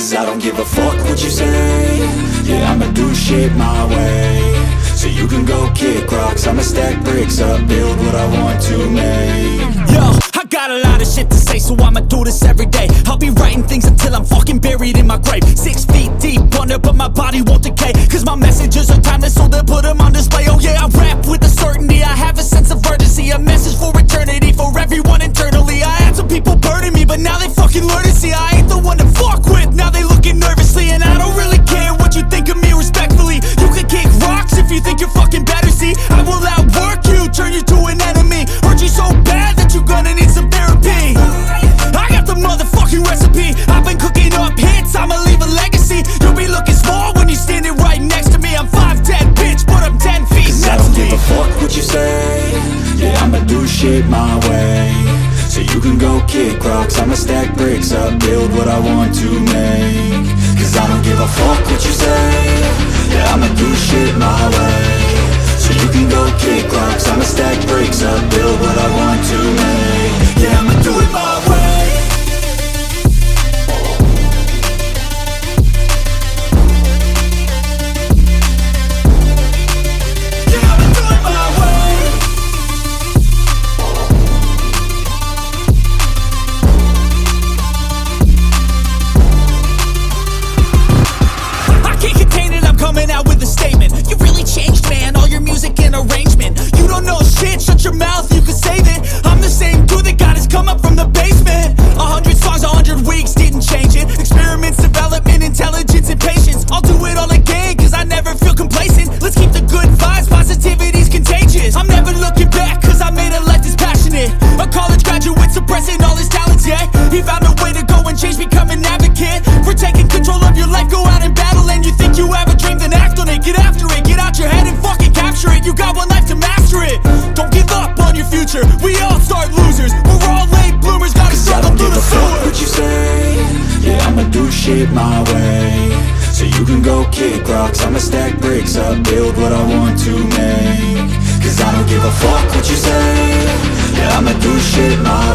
Cause I don't give a fuck what you say. Yeah, I'ma do shit my way. So you can go kick rocks, I'ma stack bricks up, build what I want to make. Yo, I got a lot of shit to say, so I'ma do this every day. I'll be writing things until I'm fucking buried in my grave. 6 feet deep under, but my body won't decay. Cause my messages are timeless, so they'll put them on display. Oh yeah, I rap with a certainty, I have a sense of urgency. A message for eternity, for everyone internally. I had some people burning me, but now they fucking learn to see I ain't the one to fuck with, now they looking nervously. And I don't really care what you think of me, respectfully. You can kick rocks if you think you're fucking better, see. I will outwork you, turn you to an enemy. Hurt you so bad that you're gonna need some therapy. I got the motherfucking recipe, I've been cooking up hits, I'ma leave a legacy. You'll be looking small when you're standing right next to me. I'm 5'10", bitch, but I'm 10 feet Cause next I don't to me. give a fuck what you say. Yeah, I'ma do shit my way. So you can go kick rocks, I'ma stack bricks up, build what I want to make. Cause I don't give a fuck what you say. Yeah, I'ma do shit my way. So you can go kick rocks, I'ma stack bricks up, build what I want to make. Yeah, I'ma do it my way. Coming out with a statement. You really changed, man, all your music and arrangement. You don't know shit, shut your mouth, you can save it. I'm the same dude that got his come up from the basement. 100 songs, 100 weeks, didn't change it. Experiments, development, intelligence, and patience. I'll do it all again, cause I never feel complacent. Let's keep the good vibes, positivity's contagious. I'm never looking back, cause I made a life that's passionate. A college graduate suppressing all his talents, yeah. He found a way to go and change, become an advocate. For taking control of your life, go out and battle. And you think you have a dream, then act on it. Get after it, get out your head and fucking capture it. You got one life to master it. Don't give up on your future, we all start losers. We're all late bloomers, gotta struggle through the sewer. What you say? Yeah, I'ma do shit my way. So you can go kick rocks, I'ma stack bricks up, build what I want to make. Cause I don't give a fuck what you say. Yeah, I'ma do shit my